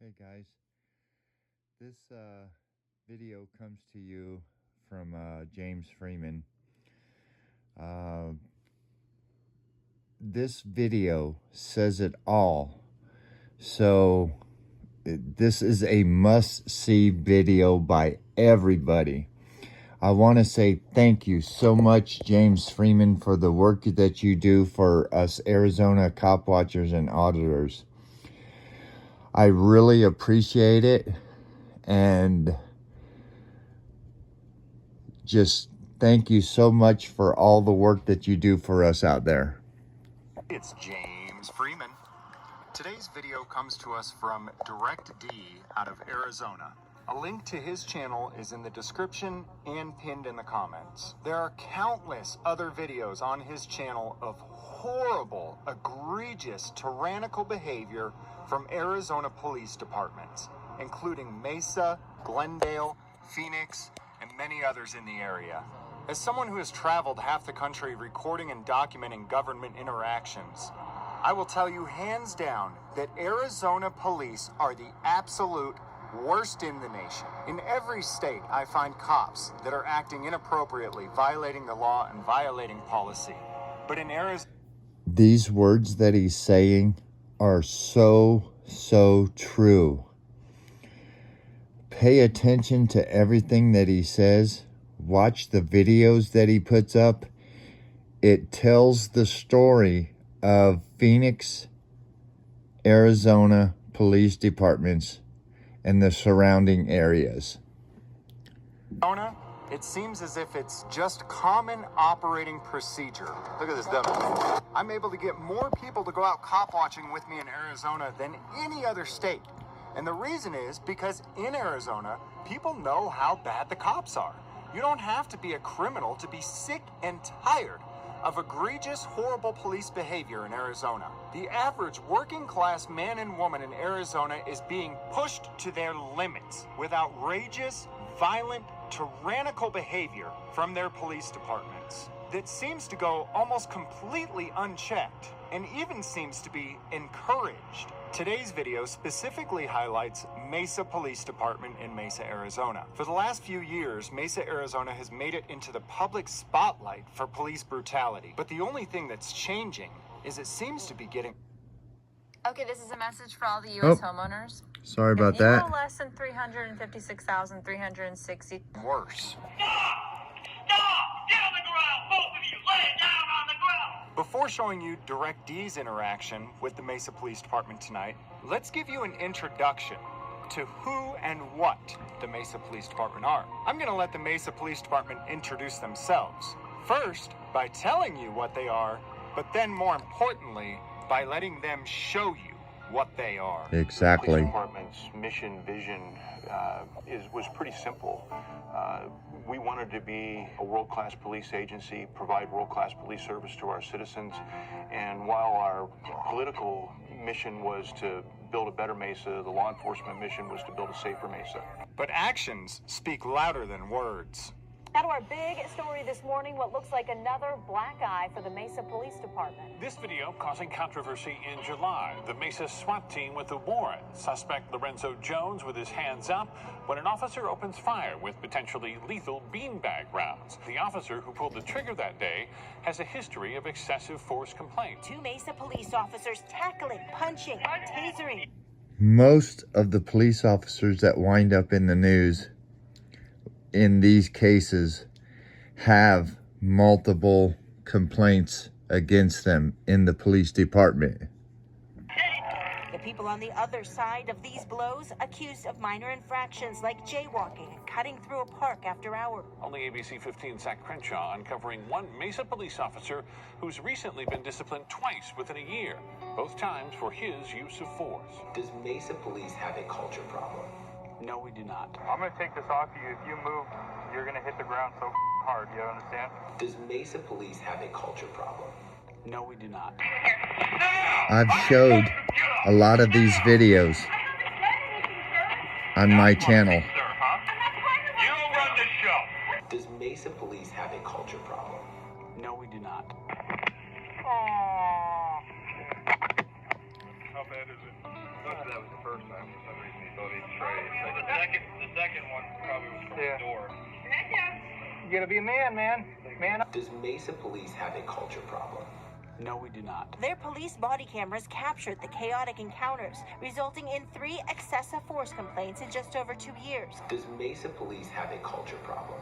Hey guys, this video comes to you from James Freeman. This video says it all, so this is a must-see video by everybody. I want to say thank you so much, James Freeman, for the work that you do for us Arizona cop watchers and auditors. I really appreciate it, and just thank you so much for all the work that you do for us out there. It's James Freeman. Today's video comes to us from Direct D out of Arizona. A link to his channel is in the description and pinned in the comments. There are countless other videos on his channel of horrible, egregious, tyrannical behavior from Arizona police departments, including Mesa, Glendale, Phoenix, and many others in the area. As someone who has traveled half the country recording and documenting government interactions, I will tell you hands down that Arizona police are the absolute worst in the nation. In every state, I find cops that are acting inappropriately, violating the law and violating policy. But in Arizona, these words that he's saying are so true. Pay attention to everything that he says. Watch the videos that he puts up. It tells the story of Phoenix, Arizona police departments and the surrounding areas. It seems as if it's just common operating procedure. Look at this dummy. I'm able to get more people to go out cop watching with me in Arizona than any other state. And the reason is because in Arizona, people know how bad the cops are. You don't have to be a criminal to be sick and tired of egregious, horrible police behavior in Arizona. The average working class man and woman in Arizona is being pushed to their limits with outrageous, violent, tyrannical behavior from their police departments that seems to go almost completely unchecked and even seems to be encouraged. Today's video specifically highlights Mesa Police Department in Mesa, Arizona. For the last few years, Mesa, Arizona has made it into the public spotlight for police brutality. But the only thing that's changing is it seems to be getting... Okay, this is a message for all the U.S. homeowners. Sorry about that. If you owe less than $356,360. worse. Stop! Get on the ground! Both of you, lay down on the ground! Before showing you Direct D's interaction with the Mesa Police Department tonight, let's give you an introduction to who and what the Mesa Police Department are. I'm going to let the Mesa Police Department introduce themselves. First, by telling you what they are, but then more importantly, by letting them show you what they are. Exactly. The police department's mission, vision was pretty simple. We wanted to be a world-class police agency, provide world-class police service to our citizens, and while our political mission was to build a better Mesa, the law enforcement mission was to build a safer Mesa. But actions speak louder than words. Now to our big story this morning, what looks like another black eye for the Mesa Police Department. This video causing controversy in July. The Mesa SWAT team with a warrant. Suspect Lorenzo Jones with his hands up when an officer opens fire with potentially lethal beanbag rounds. The officer who pulled the trigger that day has a history of excessive force complaints. Two Mesa police officers tackling, punching, tasering. Most of the police officers that wind up in the news in these cases have multiple complaints against them in the police department. The people on the other side of these blows accused of minor infractions like jaywalking and cutting through a park after hours. Only ABC 15's Zach Crenshaw uncovering one Mesa police officer who's recently been disciplined twice within a year, both times for his use of force. Does Mesa Police have a culture problem? No, we do not. I'm going to take this off you. If you move, you're going to hit the ground so hard. You understand? Does Mesa Police have a culture problem? No, we do not. I've showed a lot of these videos on my channel. You run the show. Does Mesa Police have a culture problem? No, we do not. How bad is it? Thought that was the first time. For some reason, he thought he'd try it. The second one probably was from the door. You gotta be a man, man. Man up. Does Mesa Police have a culture problem? No, we do not. Their police body cameras captured the chaotic encounters, resulting in 3 excessive force complaints in just over 2 years. Does Mesa Police have a culture problem?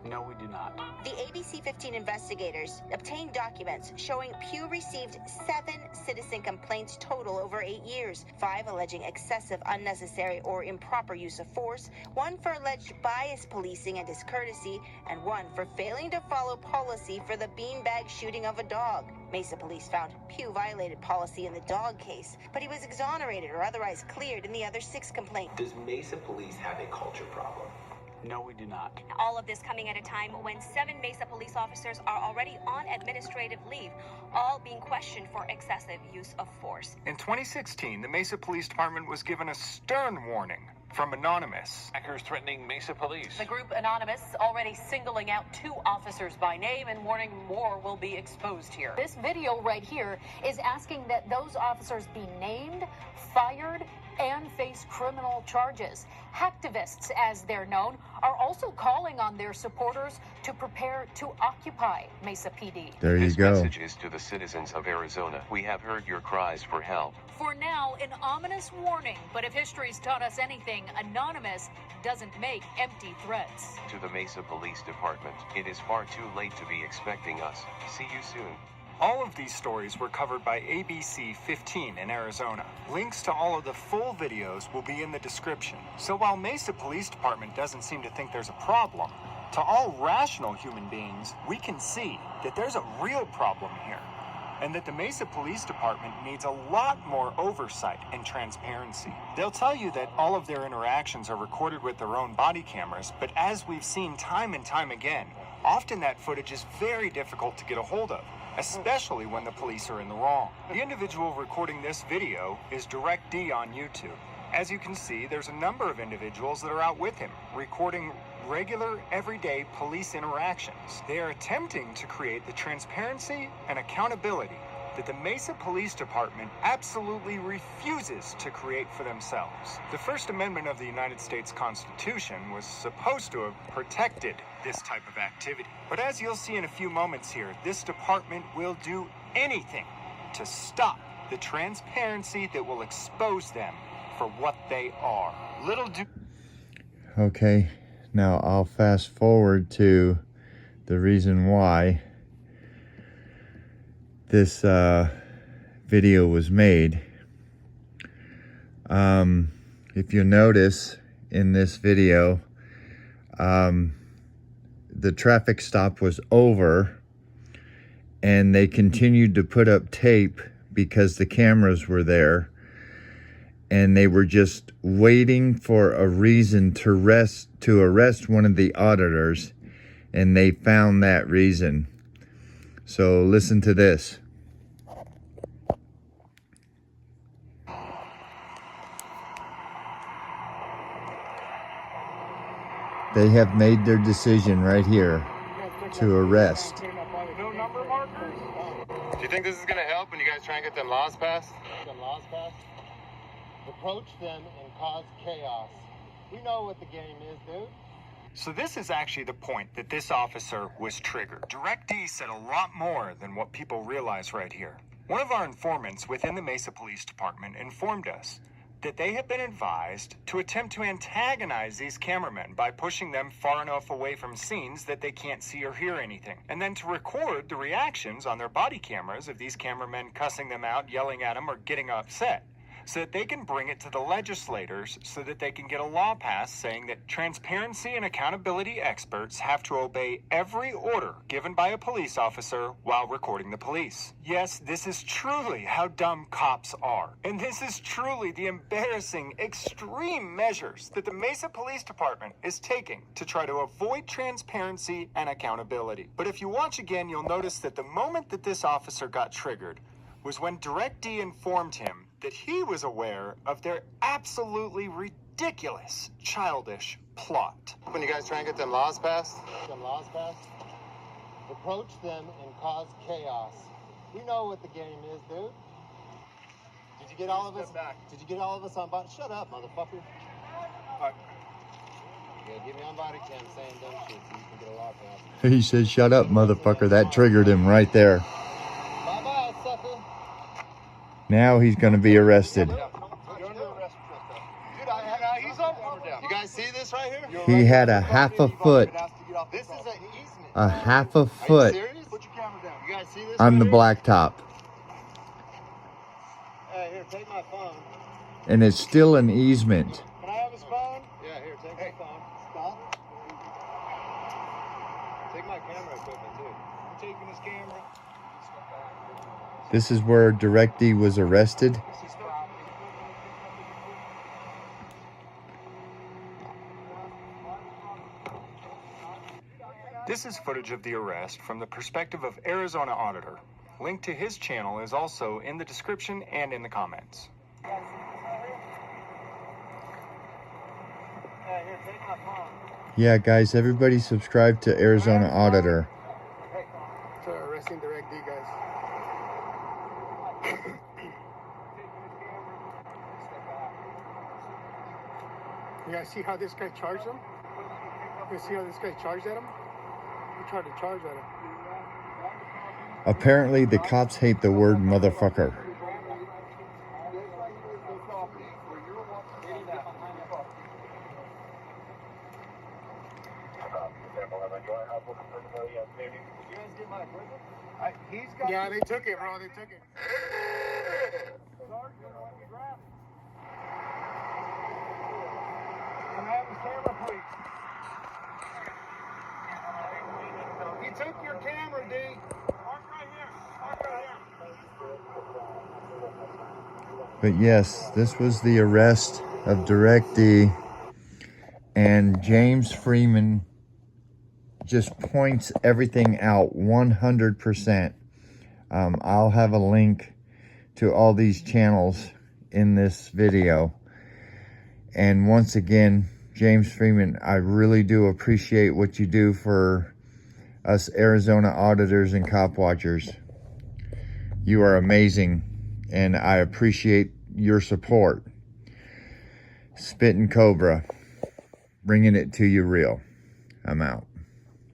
No, we do not. The ABC 15 investigators obtained documents showing Pew received 7 citizen complaints total over 8 years, 5 alleging excessive, unnecessary, or improper use of force, 1 for alleged bias policing and discourtesy, and 1 for failing to follow policy for the beanbag shooting of a dog. Mesa police found Pew violated policy in the dog case, but he was exonerated or otherwise cleared in the other 6 complaints. Does Mesa Police have a culture problem? No, we do not. All of this coming at a time when 7 Mesa police officers are already on administrative leave, all being questioned for excessive use of force. In 2016, the Mesa Police Department was given a stern warning from Anonymous. Hackers threatening Mesa Police. The group Anonymous already singling out 2 officers by name and warning more will be exposed here. This video right here is asking that those officers be named, fired, and face criminal charges. Hacktivists, as they're known, are also calling on their supporters to prepare to occupy Mesa PD. There you This go. message is to the citizens of Arizona. We have heard your cries for help. For now, an ominous warning, but if history's taught us anything, Anonymous doesn't make empty threats. To the Mesa Police Department, it is far too late to be expecting us. See you soon. All of these stories were covered by ABC 15 in Arizona. Links to all of the full videos will be in the description. So while Mesa Police Department doesn't seem to think there's a problem, to all rational human beings, we can see that there's a real problem here, and that the Mesa Police Department needs a lot more oversight and transparency. They'll tell you that all of their interactions are recorded with their own body cameras, but as we've seen time and time again, often that footage is very difficult to get a hold of, especially when the police are in the wrong. The individual recording this video is Direct D on YouTube. As you can see, there's a number of individuals that are out with him, recording regular, everyday police interactions. They are attempting to create the transparency and accountability that the Mesa Police Department absolutely refuses to create for themselves. The First Amendment of the United States Constitution was supposed to have protected this type of activity. But as you'll see in a few moments here, this department will do anything to stop the transparency that will expose them for what they are. Little do... Okay, now I'll fast forward to the reason why this video was made. If you notice in this video, the traffic stop was over and they continued to put up tape because the cameras were there, and they were just waiting for a reason to arrest one of the auditors, and they found that reason. So listen to this. They have made their decision right here to arrest. No number markers. Do you think this is going to help when you guys try and get them laws passed? Them laws passed? Approach them and cause chaos. We know what the game is, dude. So this is actually the point that this officer was triggered. Direct D said a lot more than what people realize right here. One of our informants within the Mesa Police Department informed us that they have been advised to attempt to antagonize these cameramen by pushing them far enough away from scenes that they can't see or hear anything, and then to record the reactions on their body cameras of these cameramen cussing them out, yelling at them, or getting upset, so that they can bring it to the legislators so that they can get a law passed saying that transparency and accountability experts have to obey every order given by a police officer while recording the police. Yes, this is truly how dumb cops are. And this is truly the embarrassing, extreme measures that the Mesa Police Department is taking to try to avoid transparency and accountability. But if you watch again, you'll notice that the moment that this officer got triggered was when Direct D informed him that he was aware of their absolutely ridiculous, childish plot. When you guys try and get them laws passed? Them laws passed? Approach them and cause chaos. We know what the game is, dude. Did you you get all of us? Did you get all of us on body? Shut up, motherfucker. Yeah, get me on body cam saying dumb shit so you can get a lockdown. He said, shut up, motherfucker. That triggered him right there. Bye-bye, sucker. Now he's going to be arrested. You're under arrest. Dude, he's on camera. You guys see this right here? He had a half a foot. This is an easement. A half a foot Are you serious? Put your camera down. You guys see this on right the here? blacktop. Hey, here, take my phone. And it's still an easement. Can I have his phone? Yeah, here, take my phone. Stop. Take my camera equipment, too. I'm taking his camera. This is where DirectD was arrested. This is footage of the arrest from the perspective of Arizona Auditor. Link to his channel is also in the description and in the comments. Yeah, guys, everybody subscribe to Arizona Auditor. So arresting DirectD, guys. You guys see how this guy charged him? You see how this guy charged at him? He tried to charge at him. Apparently, the cops hate the word motherfucker. Yeah, they took it, bro. They took it. Can I have his camera, please? He took your camera, D. Park right here. Park right here. But yes, this was the arrest of DirectD. And James Freeman just points everything out 100%. I'll have a link to all these channels in this video. And once again, James Freeman, I really do appreciate what you do for us Arizona auditors and cop watchers. You are amazing, and I appreciate your support. Spittin' Cobra, bringing it to you real. I'm out.